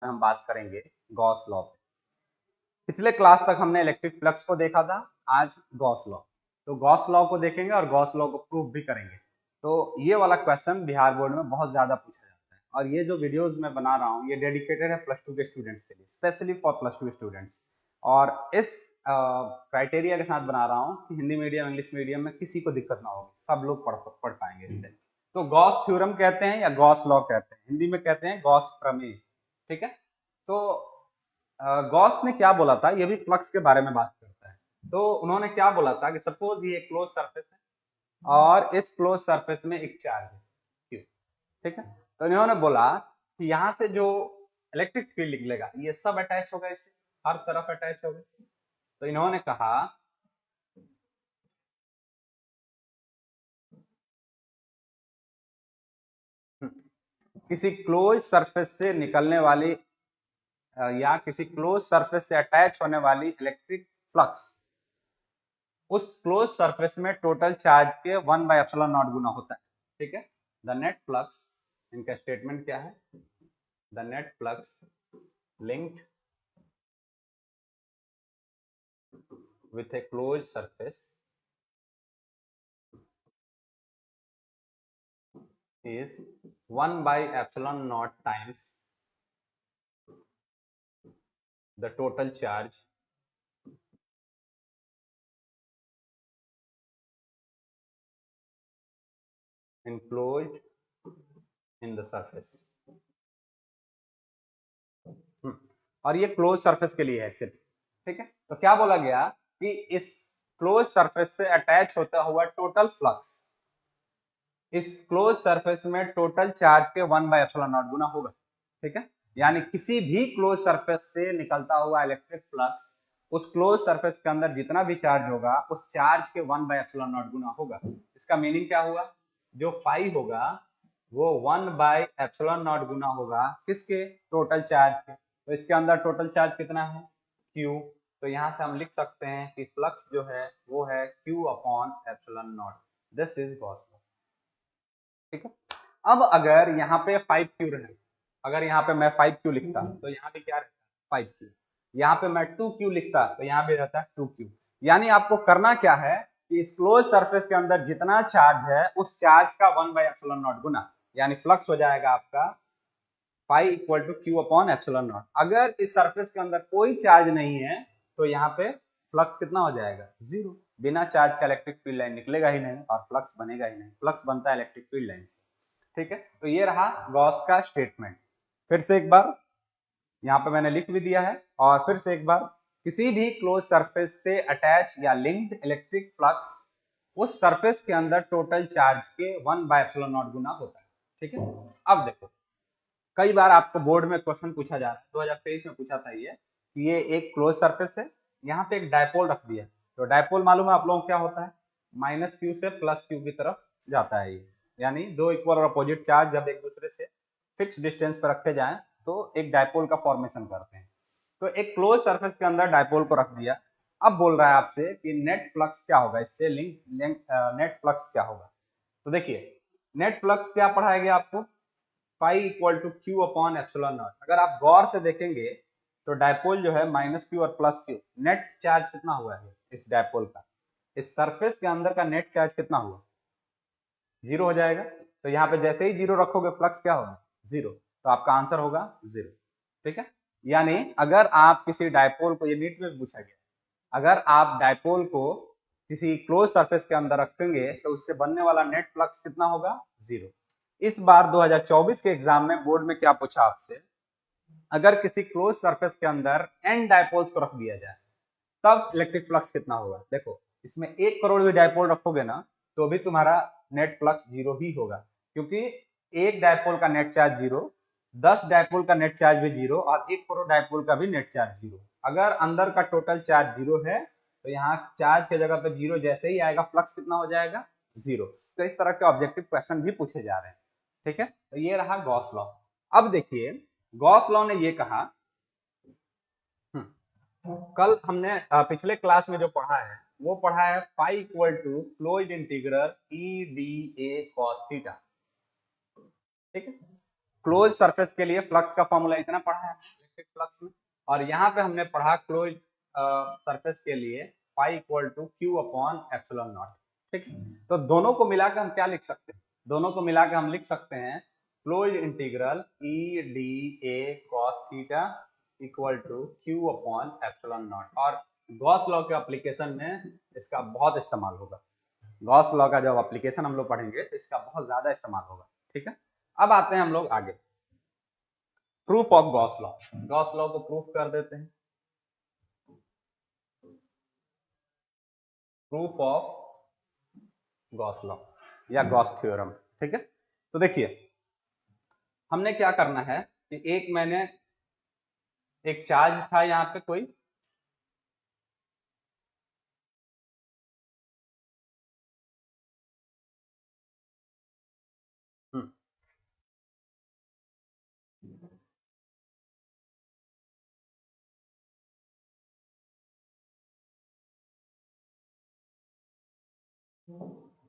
हम बात करेंगे गॉस लॉ पे। पिछले क्लास तक हमने इलेक्ट्रिक फ्लक्स को देखा था, आज गॉस लॉ। तो गॉस लॉ को देखेंगे और गॉस लॉ को प्रूव भी करेंगे। तो ये वाला क्वेश्चन बिहार बोर्ड में बहुत ज्यादा पूछा जाता है और ये जो वीडियोस मैं बना रहा हूँ ये डेडिकेटेड है प्लस टू के स्टूडेंट्स के लिए, specially for plus two students. और इस क्राइटेरिया के साथ बना रहा हूँ कि हिंदी मीडियम इंग्लिश मीडियम में किसी को दिक्कत ना होगी, सब लोग पढ़ पाएंगे इससे। तो गॉस थ्योरम कहते हैं या गॉस लॉ कहते हैं, हिंदी में कहते हैं गॉस प्रमेय। ठीक है। तो गॉस ने क्या बोला था, ये भी फ्लक्स के बारे में बात करता है। तो उन्होंने क्या बोला था कि सपोज ये क्लोज सरफेस है और इस क्लोज सरफेस में एक चार्ज है क्यू। ठीक है। तो इन्होंने बोला कि यहां से जो इलेक्ट्रिक फील्ड निकलेगा ये सब अटैच होगा, इससे हर तरफ अटैच होगा। तो इन्होंने कहा किसी क्लोज सरफेस से निकलने वाली या किसी क्लोज सरफेस से अटैच होने वाली इलेक्ट्रिक फ्लक्स उस क्लोज सरफेस में टोटल चार्ज के 1/ε0 गुना होता है। ठीक है। द नेट फ्लक्स, इनका स्टेटमेंट क्या है, the net flux linked with a closed surface is 1/ε0 times the total charge enclosed in the surface। और ये क्लोज सरफेस के लिए है सिर्फ। ठीक है। तो क्या बोला गया कि इस क्लोज सरफेस से अटैच होता हुआ टोटल फ्लक्स इस क्लोज सरफेस में टोटल चार्ज के 1/ε0 गुना होगा। ठीक है। यानी किसी भी क्लोज सरफेस से निकलता हुआ इलेक्ट्रिक फ्लक्स उस क्लोज सरफेस के अंदर जितना भी चार्ज होगा उस चार्ज के 1/ε0 गुना होगा। इसका मीनिंग क्या हुआ, जो फाई होगा वो 1/ε0 गुना होगा किसके, टोटल चार्ज के। तो इसके अंदर टोटल चार्ज कितना है, Q। तो यहां से हम लिख सकते हैं कि फ्लक्स जो है वो है Q/ε0। This is Gauss law. ठीक है। अब अगर यहाँ पे 5Q रहे, अगर यहाँ पे मैं 5Q लिखता तो यहाँ पे क्या रहता, 5Q। यहाँ पे मैं 2Q लिखता तो यहाँ पे रहता 2Q। यानी आपको करना क्या है कि इस क्लोज सरफेस के अंदर जितना चार्ज है उस चार्ज का 1/ε0 गुना, यानी फ्लक्स हो जाएगा आपका फाई इक्वल टू Q/ε0। अगर इस सरफेस के अंदर कोई चार्ज नहीं है तो यहाँ पे फ्लक्स कितना हो जाएगा, जीरो। बिना चार्ज का इलेक्ट्रिक फील्ड लाइन निकलेगा ही नहीं और फ्लक्स बनेगा ही नहीं, फ्लक्स बनता है इलेक्ट्रिक फील्ड लाइन से। ठीक है। तो ये रहा गॉस का स्टेटमेंट। फिर से एक बार यहाँ पे मैंने लिख भी दिया है और फिर से एक बार, किसी भी क्लोज सरफेस से अटैच या लिंक्ड इलेक्ट्रिक फ्लक्स उस सरफेस के अंदर टोटल चार्ज के 1/ε0 गुना होता है। ठीक है। अब देखो, कई बार आपको बोर्ड में क्वेश्चन पूछा जा रहा है, 2023 में पूछा था ये कि ये एक क्लोज सरफेस है, यहाँ पे एक डायपोल रख दिया। तो डायपोल मालूम है आप लोगों को क्या होता है, -Q से +Q की तरफ जाता है ये। यानी दो इक्वल और अपोजिट चार्ज जब एक दूसरे से फिक्स डिस्टेंस पर रखे जाएं तो एक डायपोल का फॉर्मेशन करते हैं। तो एक क्लोज सरफेस के अंदर डायपोल को रख दिया। अब बोल रहा है आपसे कि नेट फ्लक्स क्या होगा, इससे नेट फ्लक्स क्या होगा। तो देखिए, नेट फ्लक्स क्या पढ़ाया गया आपको, फाई इक्वल टू Q/ε0। अगर आप गौर से देखेंगे तो डायपोल जो है -Q और +Q, नेट चार्ज कितना हुआ है इस डायपोल का, इस सरफेस के अंदर का नेट चार्ज कितना हुआ, जीरो हो जाएगा। तो यहाँ पे जैसे ही जीरो रखोगे फ्लक्स क्या होगा, जीरो। तो आपका आंसर होगा जीरो। ठीक है। यानी अगर आप किसी डायपोल को, ये नीट में भी पूछा गया, अगर आप डायपोल को किसी क्लोज सरफेस के अंदर रखेंगे तो उससे बनने वाला नेट फ्लक्स कितना होगा, जीरो। इस बार 2024 के एग्जाम में बोर्ड में क्या पूछा आपसे, अगर किसी क्लोज सरफेस के अंदर n डायपोल्स को रख दिया जाए तब इलेक्ट्रिक फ्लक्स कितना होगा। देखो, इसमें 1 करोड़ भी डायपोल रखोगे ना तो भी तुम्हारा नेट फ्लक्स जीरो ही होगा, क्योंकि एक डायपोल का नेट चार्ज जीरो, 10 डायपोल का नेट चार्ज भी जीरो और 1 करोड़ डायपोल का भी नेट चार्ज जीरो। अगर अंदर का टोटल चार्ज जीरो है तो यहाँ चार्ज के जगह पे जीरो जैसे ही आएगा फ्लक्स कितना हो जाएगा, जीरो। तो इस तरह के ऑब्जेक्टिव क्वेश्चन भी पूछे जा रहे हैं। ठीक है। तो ये रहा गॉस लॉ। अब देखिए, गॉस लॉ ने ये कहा, कल हमने पिछले क्लास में जो पढ़ा है वो पढ़ा है phi equal to closed integral E dA cos theta. ठीक है। क्लोज सरफेस के लिए फ्लक्स का फॉर्मूला इतना पढ़ा है इलेक्ट्रिक फ्लक्स में, और यहाँ पे हमने पढ़ा क्लोज सरफेस के लिए pi equal to q upon epsilon naught. ठीक है, तो दोनों को मिलाकर हम क्या लिख सकते हैं, दोनों को मिलाकर हम लिख सकते हैं close integral E d A cos theta equal to q upon epsilon naught. और गॉस लॉ के एप्लीकेशन में इसका बहुत इस्तेमाल होगा, गॉस लॉ का जब एप्लीकेशन हम लोग पढ़ेंगे तो इसका बहुत ज्यादा इस्तेमाल होगा। ठीक है, अब आते हैं हम लोग आगे, proof of Gauss law. Gauss law को प्रूफ कर देते हैं, प्रूफ ऑफ गॉस लॉ या गॉस थ्योरम। ठीक है, तो देखिए हमने क्या करना है कि एक चार्ज था यहाँ पे कोई,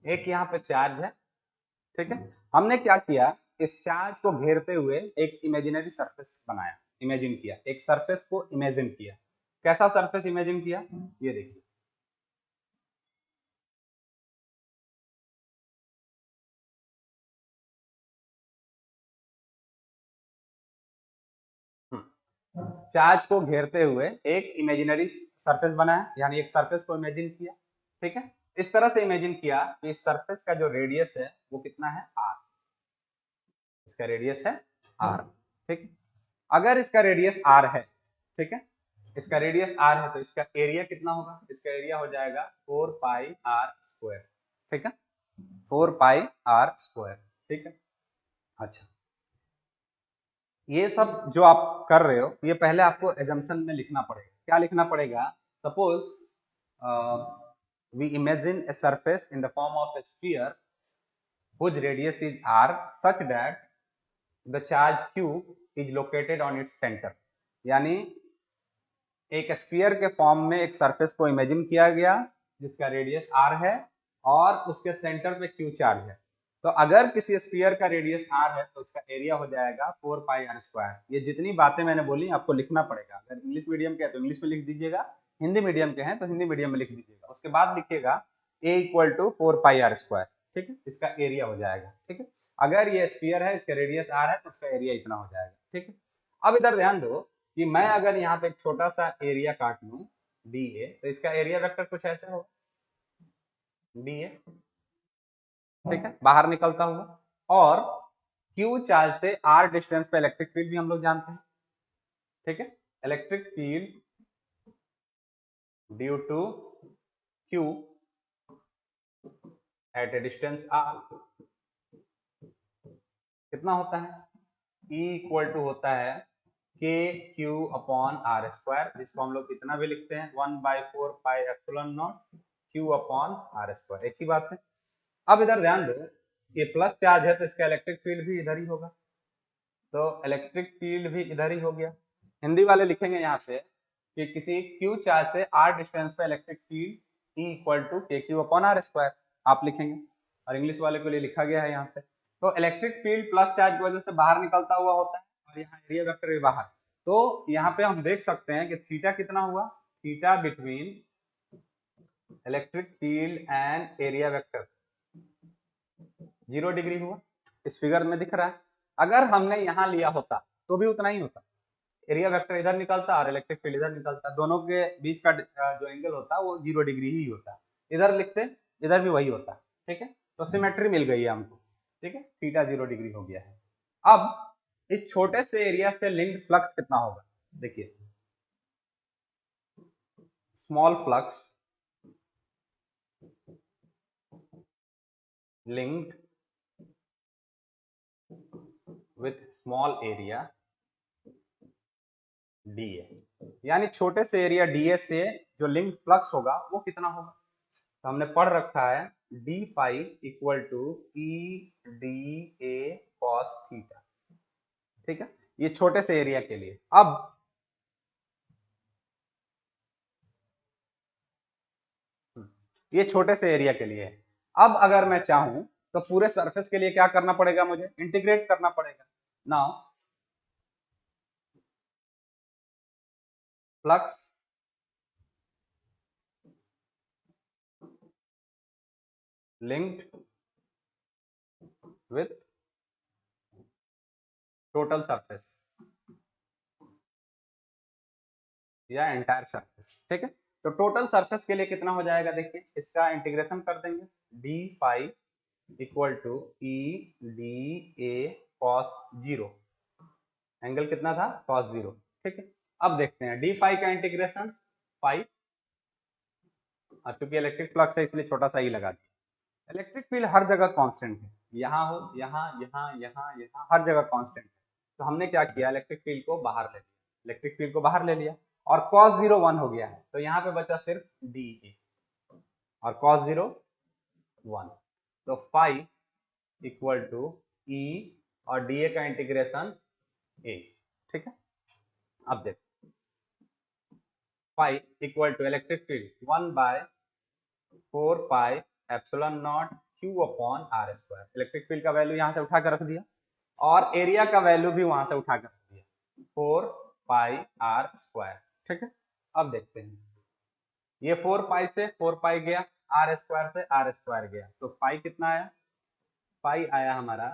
एक यहाँ पे चार्ज है। ठीक है, हमने क्या किया, इस चार्ज को घेरते हुए एक इमेजिनरी सरफेस बनाया, इमेजिन किया, एक सरफेस को इमेजिन किया। कैसा सरफेस इमेजिन किया, ये देखिए, चार्ज को घेरते हुए एक इमेजिनरी सरफेस बनाया, यानी एक सरफेस को इमेजिन किया। ठीक है, इस तरह से इमेजिन किया कि इस सरफेस का जो रेडियस है वो कितना है, आर, इसका रेडियस है आर। ठीक है, अगर इसका रेडियस आर है, ठीक है, इसका रेडियस आर है, तो इसका एरिया कितना होगा, इसका एरिया हो जाएगा 4 पाई आर स्क्वायर। ठीक है, 4 पाई आर स्क्वायर। ठीक है, अच्छा, ये सब जो आप कर रहे हो ये पहले आपको एजम्पशन में लिखना पड़ेगा। क्या लिखना पड़ेगा, suppose we imagine a surface in the form of a sphere whose radius is r such that the charge q is located on its center। यानी एक स्फीयर के फॉर्म में एक सरफेस को इमेजिन किया गया जिसका रेडियस r है और उसके सेंटर पे q चार्ज है। तो अगर किसी स्फीयर का रेडियस r है तो उसका एरिया हो जाएगा 4 पाई आर स्क्वायर। ये जितनी बातें मैंने बोली आपको लिखना पड़ेगा। अगर इंग्लिश मीडियम के हैं तो इंग्लिश में लिख दीजिएगा, हिंदी मीडियम के हैं तो हिंदी मीडियम में लिख दीजिएगा। उसके बाद लिखिएगा a equal to 4 pi r square. ठीक है, इसका एरिया हो जाएगा। ठीक है, अगर ये स्फीयर है, इसका रेडियस r है तो उसका एरिया इतना हो जाएगा। ठीक है, अब इधर ध्यान दो कि मैं अगर यहाँ पे एक छोटा सा एरिया काट लूं डी ए, तो इसका एरिया वेक्टर कुछ ऐसे हो, डी ए। ठीक है, बाहर निकलता हुआ। और क्यू चार्ज से आर डिस्टेंस पे इलेक्ट्रिक फील्ड भी हम लोग जानते हैं। ठीक है, electric field due to q at a distance r कितना होता है, E इक्वल टू होता है के क्यू अपॉन आर स्क्वायर, जिसको हम लोग कितना भी लिखते हैं 1/4 pi epsilon naught q upon r square, एक ही बात है। अब इधर ध्यान दो, ये प्लस चार्ज है तो इसका इलेक्ट्रिक फील्ड भी इधर ही होगा, तो इलेक्ट्रिक फील्ड भी इधर ही हो गया। हिंदी वाले लिखेंगे यहाँ पे कि किसी क्यू चार्ज से आर डिस्टेंस पे electric field E equal to k q upon r square आप लिखेंगे, और इंग्लिश वाले के लिए लिखा गया है यहाँ पे। तो इलेक्ट्रिक फील्ड प्लस चार्ज की वजह से बाहर निकलता हुआ होता है और यहाँ एरिया वेक्टर भी बाहर। तो यहाँ पे हम देख सकते हैं कि थीटा कितना हुआ, theta between electric field and area vector 0 degree हुआ, इस फिगर में दिख रहा है। अगर हमने यहाँ लिया होता तो भी उतना ही होता, एरिया वेक्टर इधर निकलता और इलेक्ट्रिक फील्ड इधर निकलता, दोनों के बीच का जो एंगल होता वो 0 डिग्री ही होता। इधर लिखते इधर भी वही होता। ठीक है, तो सिमेट्री मिल गई है हमको। ठीक है, थीटा 0 डिग्री हो गया है। अब इस छोटे से एरिया से लिंक्ड फ्लक्स कितना होगा, देखिए small flux linked with small area DA, यानी छोटे से एरिया डीए से जो लिंक फ्लक्स होगा वो कितना होगा। तो हमने पढ़ रखा है d phi equal to E d A cos theta. ठीक है, ये छोटे से एरिया के लिए। अब ये छोटे से एरिया के लिए है। अब अगर मैं चाहूं तो पूरे सरफेस के लिए क्या करना पड़ेगा, मुझे इंटीग्रेट करना पड़ेगा। Now flux linked with total surface या एंटायर सरफेस। ठीक है, तो टोटल सरफेस के लिए कितना हो जाएगा, देखिए इसका इंटीग्रेशन कर देंगे, d phi equal to E d A cos zero, angle कितना था कॉस जीरो। ठीक है, अब देखते हैं डी फाई का इंटीग्रेशन फाई, और चूंकि इलेक्ट्रिक फ्लक्स है इसलिए छोटा सा ही लगा दिया। इलेक्ट्रिक फील्ड हर जगह कांस्टेंट है, यहाँ हो यहाँ यहाँ यहाँ यहाँ हर जगह कांस्टेंट है, तो हमने क्या किया इलेक्ट्रिक फील्ड को बाहर ले लिया, इलेक्ट्रिक फील्ड को बाहर ले लिया और cos 0 1 हो गया है, तो यहाँ पे बचा सिर्फ डी ए और cos 0 1, तो फाई इक्वल टू ई और डी ए का इंटीग्रेशन ए। ठीक है, अब देखो phi equal to electric field 1 by 4 pi epsilon naught q upon r square, electric field का वैल्यू यहाँ से उठा कर रख दिया और एरिया का वैल्यू भी वहां से उठा कर रख दिया 4 पाई आर स्क्वायर। ठीक है, अब देखते हैं ये 4 पाई से 4 पाई गया, आर स्क्वायर से आर स्क्वायर गया, तो पाई कितना आया, पाई आया हमारा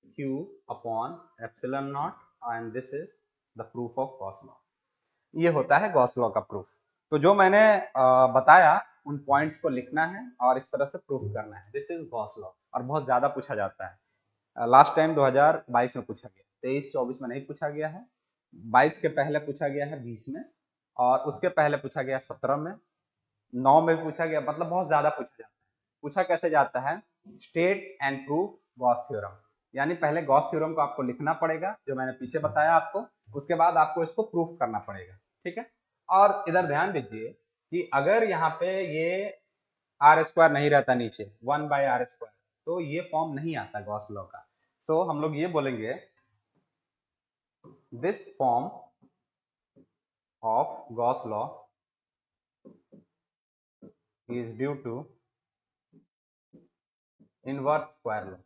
Q upon epsilon not, and this is the proof of Gauss law. ये होता है गॉस लॉ का प्रूफ। तो जो मैंने बताया उन पॉइंट्स को लिखना है और इस तरह से प्रूफ करना है, दिस इज गॉस लॉ, और बहुत ज्यादा पूछा जाता है। लास्ट टाइम 2022 में पूछा गया, 23-24 में नहीं पूछा गया है, 22 के पहले पूछा गया है 20 में, और उसके पहले पूछा गया 17 में, 9 में पूछा गया, मतलब बहुत ज्यादा पूछा जाता है। पूछा कैसे जाता है, state and proof Gauss theorem, यानी पहले गॉस थ्योरम को आपको लिखना पड़ेगा जो मैंने पीछे बताया आपको, उसके बाद आपको इसको प्रूफ करना पड़ेगा। ठीक है, और इधर ध्यान दीजिए कि अगर यहाँ पे ये आर स्क्वायर नहीं रहता नीचे 1 बाय आर स्क्वायर, तो ये फॉर्म नहीं आता गॉस लॉ का। सो हम लोग ये बोलेंगे this form of Gauss law is due to inverse square law।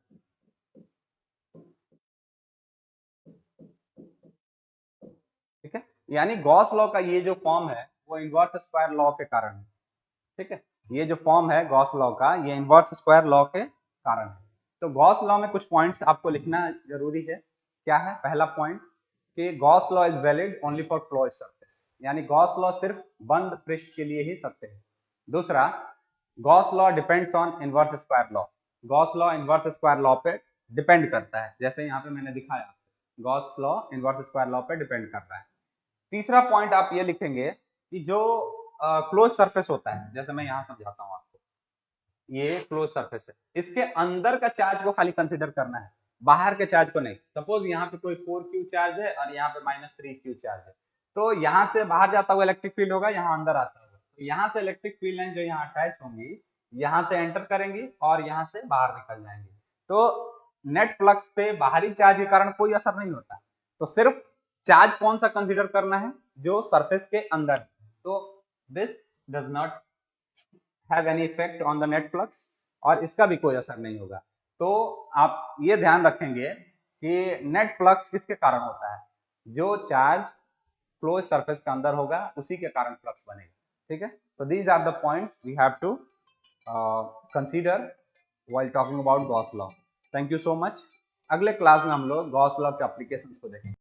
ठीक है, यानी गॉस लॉ का ये जो फॉर्म है वो इनवर्स स्क्वायर लॉ के कारण है। ठीक है, ये जो फॉर्म है गॉस लॉ का ये इनवर्स स्क्वायर लॉ के कारण है। तो गॉस लॉ में कुछ पॉइंट्स आपको लिखना जरूरी है। क्या है पहला पॉइंट कि Gauss law is valid only for closed surface, यानी गॉस लॉ सिर्फ बंद पृष्ठ के लिए ही सत्य है। दूसरा, Gauss law depends on inverse square law, Gauss law inverse square law पे डिपेंड करता है, जैसे यहाँ पे मैंने दिखाया Gauss law inverse square law पे डिपेंड करता है। तीसरा पॉइंट आप ये लिखेंगे कि जो क्लोज सरफेस होता है, जैसे मैं यहाँ समझाता हूँ आपको, ये क्लोज सरफेस है, इसके अंदर का चार्ज को खाली कंसिडर करना है, बाहर के चार्ज को नहीं। सपोज यहाँ पे कोई 4Q चार्ज है और यहाँ पे -3Q चार्ज है, तो यहाँ से बाहर जाता हुआ इलेक्ट्रिक फील्ड होगा, यहाँ अंदर आता होगा, तो यहाँ से इलेक्ट्रिक फील्ड लाइन जो यहाँ अटैच होंगी यहाँ से एंटर करेंगी और यहाँ से बाहर निकल जाएंगी, तो नेट फ्लक्स पे बाहरी चार्ज के कारण कोई असर नहीं होता। तो सिर्फ चार्ज कौन सा कंसिडर करना है, जो सरफेस के अंदर, तो this does not have any effect on the net flux, और इसका भी कोई असर नहीं होगा। तो आप ये ध्यान रखेंगे कि नेट फ्लक्स किसके कारण होता है, जो चार्ज क्लोज सरफेस के अंदर होगा उसी के कारण फ्लक्स बनेगा। ठीक है, तो these are the points we have to consider while talking about Gauss law. Thank you so much. अगले क्लास में हम लोग गॉस लॉ के एप्लीकेशंस को देखेंगे।